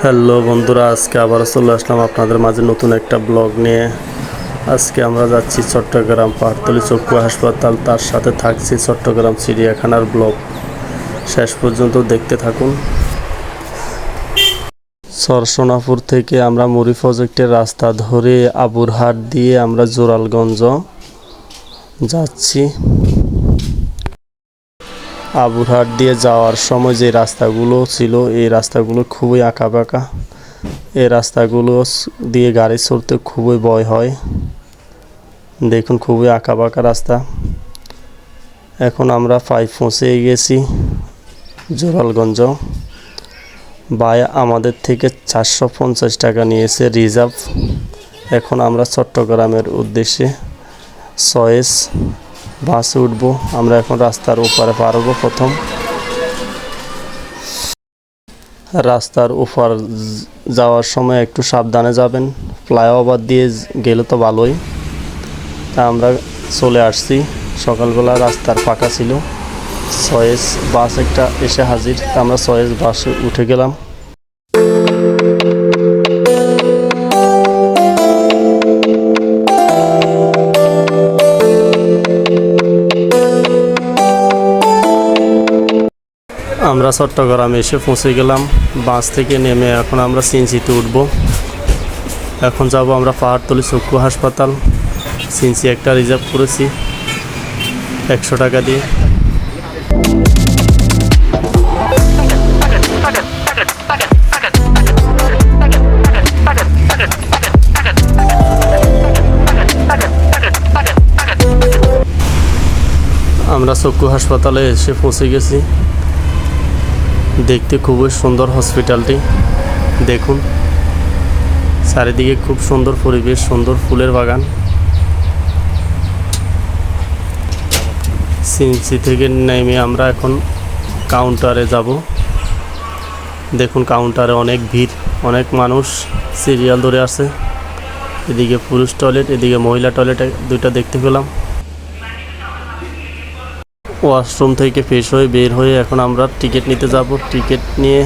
Hello বন্ধুরা, আজকে আবার চলে আসলাম আপনাদের মাঝে নতুন একটা ব্লগ নিয়ে। আজকে আমরা যাচ্ছি চট্টগ্রাম পাহাড়তলী চক্ষু হাসপাতাল, তার সাথে থাকছি চট্টগ্রাম চিড়িয়াখানার ব্লগ। শেষ পর্যন্ত দেখতে থাকুন। চরসোনাপুর থেকে আমরা মুড়ি প্রজেক্টের রাস্তা ধরে আবুরহাট দিয়ে আমরা জোরালগঞ্জ যাচ্ছি। আবুরহাট দিয়ে যাওয়ার সময় যে রাস্তাগুলো ছিল, এই রাস্তাগুলো খুবই আঁকাবাঁকা। এই রাস্তাগুলো দিয়ে গাড়ি চলতে খুবই ভয় হয়। দেখুন, খুবই আঁকাবাঁকা রাস্তা। এখন আমরা প্রায় পৌঁছে গেছি জোরালগঞ্জ। ভাই আমাদের থেকে 450 টাকা নিয়েছে রিজার্ভ। এখন আমরা চট্টগ্রামের উদ্দেশ্যে চয়েস বাসে উঠব। আমরা এখন রাস্তার ওপারে পারবো। প্রথম রাস্তার উপর যাওয়ার সময় একটু সাবধানে যাবেন, ফ্লাইওভার দিয়ে গেলে তো ভালোই। তা আমরা চলে আসছি, সকালবেলা রাস্তার ফাঁকা ছিল। চয়েস বাস একটা এসে হাজির, তা আমরা চয়েস বাসে উঠে গেলাম। আমরা চট্টগ্রামে এসে পৌঁছে গেলাম। বাস থেকে নেমে এখন আমরা সিএনজিতে উঠব। এখন যাব আমরা পাহাড়তলী চক্ষু হাসপাতাল। সিএনজি একটা রিজার্ভ করেছি 100 টাকা দিয়ে। আমরা চক্ষু হাসপাতালে এসে পৌঁছে গেছি। দেখতে খুবই সুন্দর হসপিটালটি। দেখুন, চারিদিকে খুব সুন্দর পরিবেশ, সুন্দর ফুলের বাগান। সিএনজি থেকে নেমে আমরা এখন কাউন্টারে যাব। দেখুন, কাউন্টারে অনেক ভিড়, অনেক মানুষ সিরিয়াল ধরে আছে। এদিকে পুরুষ টয়লেট, এদিকে মহিলা টয়লেট দুইটা দেখতে পেলাম। ওয়াশরুম থেকে ফ্রেশ হয়ে বের হয়ে এখন আমরা টিকিট নিতে যাব। টিকিট নিয়ে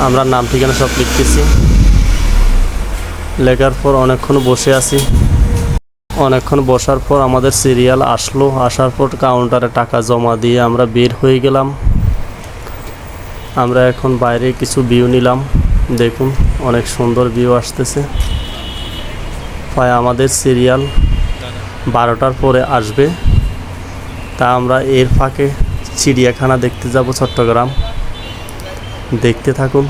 আমরা নাম ঠিকানা সব লিখতেছি। লেখার পর অনেকক্ষণ বসে আছি। অনেকক্ষণ বসার পর আমাদের সিরিয়াল আসলো। আসার পর কাউন্টারে টাকা জমা দিয়ে আমরা বের হয়ে গেলাম। আমরা এখন বাইরে কিছু ভিউ নিলাম। দেখুন, অনেক সুন্দর ভিউ আসতেছে। প্রায় আমাদের সিরিয়াল 12টার পরে আসবে। তা আমরা এর ফাঁকে চিড়িয়াখানা দেখতে যাব চট্টগ্রাম। দেখতে থাকুন।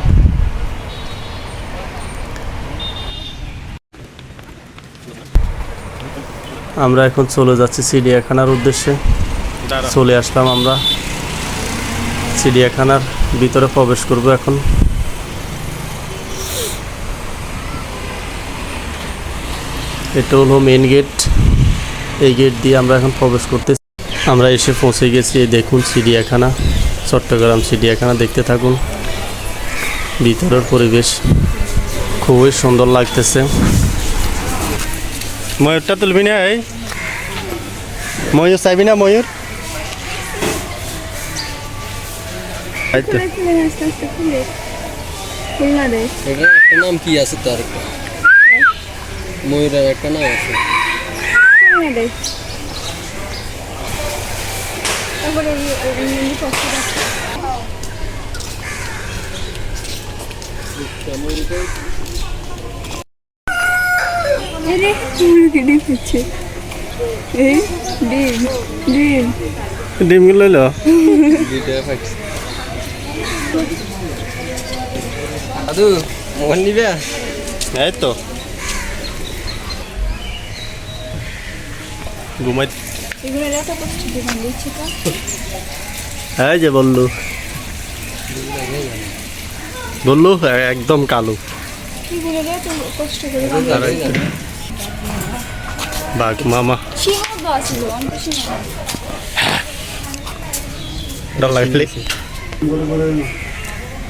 আমরা এখন চলে যাচ্ছি চিড়িয়াখানার উদ্দেশ্যে। চলে আসলাম আমরা চিড়িয়াখানার ভিতরে, প্রবেশ করব এখন। এটা হলো মেন গেট। এই গেট দিয়ে আমরা এখন প্রবেশ করতেছি। আমরা এসে পৌঁছে গেছি। এই দেখুন চিড়িয়াখানা, চট্টগ্রাম চিড়িয়াখানা। দেখতে থাকুন। ভিতরের পরিবেশ খুবই সুন্দর লাগতেছে। ময়ূরটা তুলবি না? এই ময়ূর চাইবি না? ময়ূর নাম কি আছে তার? ময়ূরের একটা নাম আছে। ডিমগুলো লইল। দাদু মোহন নিবে? এই তো ঘুমাই। এই যে বললু বললু একদম কালো। বাঘ মামা ডর লাগলে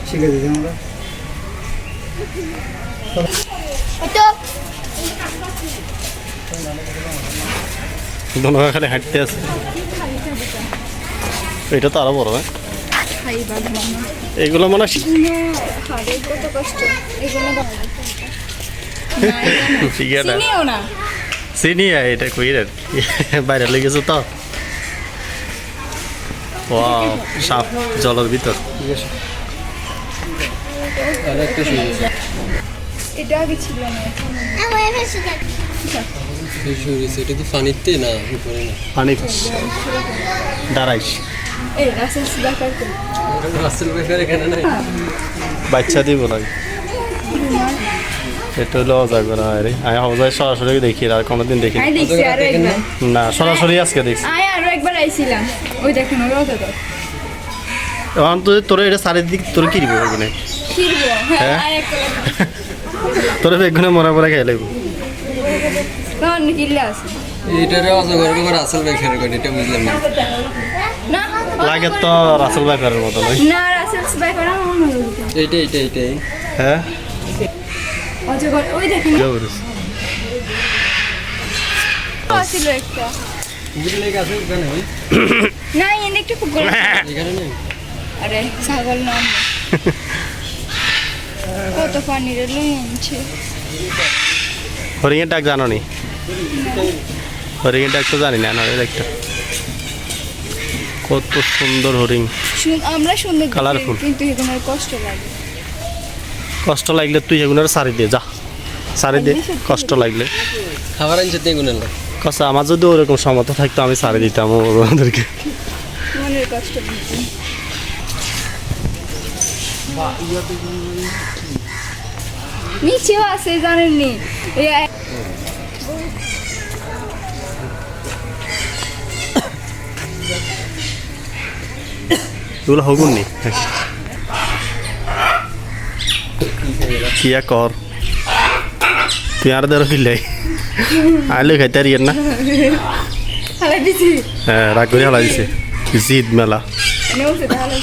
শিখে দিই আমরা। দোনো খালি হাঁটতে আছে। এটা তো আরো বড়। খাইবা ঘুমানো এগুলো মনে হয় হাড়ে কত কষ্ট এগুলো ঠিক আছে চিনিও না চিনি এটা কইরের বাইরে লেগেছে তো ওয়াও সাপ জলের ভিতর অনেকটা শুরু এটা আগে ছিল না এটা কি পানিতে না উপরে না পানি দাঁড়াইস এই রাসেল সুদাকার কো রাসেল বেকার এখানে নাই বাচ্চা দিব লাগে এটা হলো অজাগ না রে আমি অজাগ সরাসরি দেখি আর কোনোদিন দেখি আই দেখছি আরো একবার না সরাসরি আজকে দেখছি আই আরো একবার আইছিলাম ওই দেখেন ওই তো এখন তো তোর এটা চারিদিক তোর কি দিব এখানে খিরবো হ্যাঁ আর একটা তোর বেগুনে মনে পড়ে খেয়ে লাগবো কোন কিল্লা আছে এটারে অজগর করে রাসেল বেকার করে এটা বুঝলাম না না লাগে তো রাসেল ব্যাপারের মতো নয় না রাসেল সুদাকার আমার এইটাই হ্যাঁ অজগর ওই দেখেন জবরদস্ত আসিল একটা বুঝলে কি আছে এখানে ওই না এনে একটু খুব গরম এখানে নেই আরে ছাগল নাম কত পানি রে লইছে হরিণের ডাক জানো নি হরিণের ডাক তো জানি না না একটা কত সুন্দর হরিণ আমরা সুন্দর দেখি, Colourful. কিন্তু এগুলোর কষ্ট লাগে কষ্ট লাগলে তুই এগুলোর সারি দিয়ে যা সারি দে কষ্ট লাগলে খাবার আনছে তে গুণের লোক কষ্ট আমার যদি ওরকম সমর্থ থাকতো আমি সারি দিতাম ওদেরকে মনের কষ্ট বুঝি নিচেও আছে জানেননি এই এগুলো হগুন নি কিয়া কর তুই আর দেরো ফিরলে আইলে খাইতে আর না হালা দিছি হ্যাঁ রাগ করে হালা দিছে জিদ মেলা নেউছে তাহলে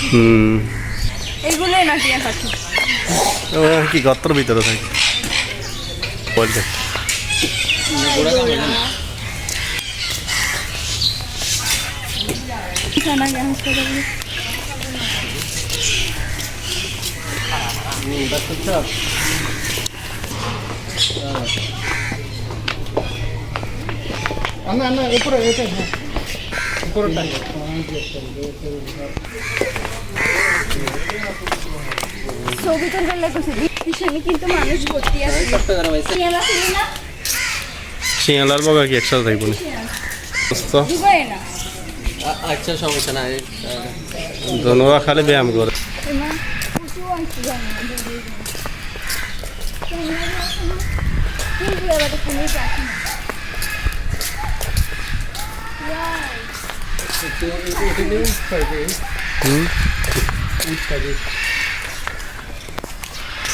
এগুলোই নাকি পাখি ও কি গত্তর ভিতরে থাকে বলতে খানা কে হাসপাতালে ছবি তুলতে লেগেছে পিছনে কিন্তু মানুষ ভর্তি আছে শিয়াল আছে না শিয়ালার বগা কি একসাথে থাকবো না দিবাই না আচ্ছা সমস্যা নাই ধনুয়া খালি ব্যায়াম করে এমা কিছু আছে জানি না কিন্তু এবার তো ফোনে রাখি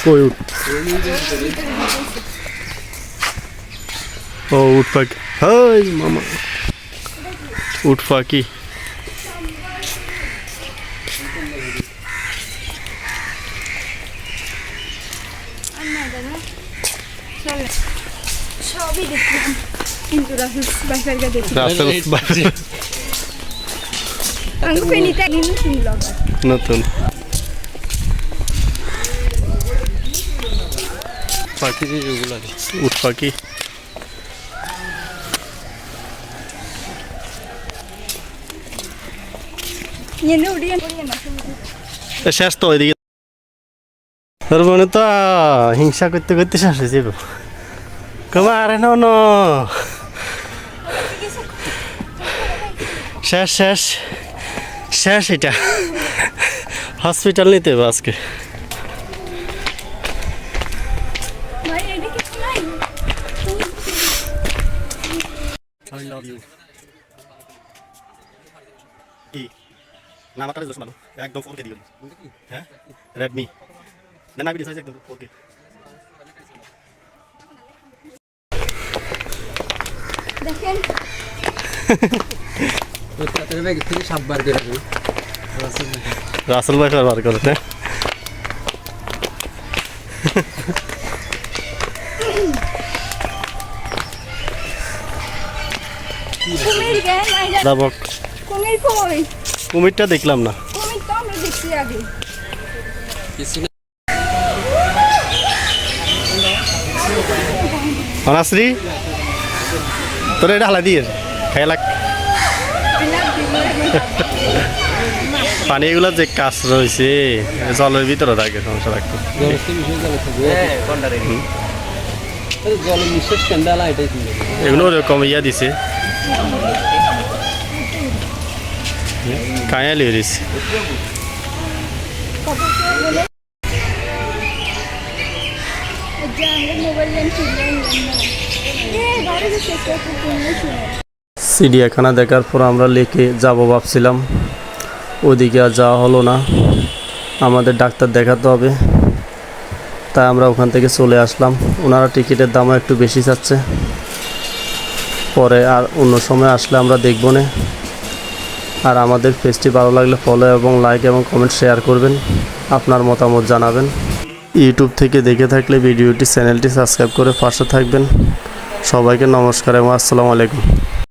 কই উঠ ও উঠ পাখি হাই মামা উঠ পাখি চলে সবই দেখলাম কিন্তু রাহুল বাইকারকে দেখি রাসেল আঙ্গু পেনিতে কিন্তু শুনলাম নতুন পাখি যেগুলো উঠ পাখি এনে উড়িয়ে না শেষ তো ওইদিকে তোর মনে তো হিংসা করতে করতে শেষ হয়ে যাবে কমা আরে ন শেষ শেষ শেষ এটা হসপিটাল নিতে হবে আজকে ভাই এটা কিছু নাই I love you. কি নামাটারে জোশ মানো একদম 4K দিও হ্যাঁ Redmi না না ভিডিও সাইজ একদম 4K দেখেন তোর ব্যাগ থেকে সাপ বার করে দিই রাসেল ভাই বার করে হ্যাঁ কুমির জ্ঞান আইজা দাবক কুমির কই কুমিরটা দেখলাম না কুমির তো আমরা দেখছি আসছি আগে। কিছু না। অনাশ্রী তোর এটা হালা দিয়ে খাইলা পানি এগুলো যে কাজ রয়েছে জলের ভিতরে থাকে সমস্যা রাখতো জলের নিঃশ্বাস কেন্দ্র এটাই ছিল। এগুলো ওরকম ইয়া দিছে কায়া লিয়ে দিছে মোবাইল লেন চিড়িয়াখানা দেখার পর আমরা লেকে যাব ভাবছিলাম, ওদিকে আর যাওয়া হলো না, আমাদের ডাক্তার দেখাতে হবে, তাই আমরা ওখান থেকে চলে আসলাম। ওনারা টিকিটের দামও একটু বেশি চাচ্ছে, পরে আর অন্য সময় আসলে আমরা দেখব না। আর আমাদের পেজটি ভালো লাগলে ফলো এবং লাইক এবং কমেন্ট শেয়ার করবেন, আপনার মতামত জানাবেন। ইউটিউব থেকে দেখে থাকলে চ্যানেলটি সাবস্ক্রাইব করে পাশে থাকবেন। সবাইকে নমস্কার এবং আসসালামু আলাইকুম।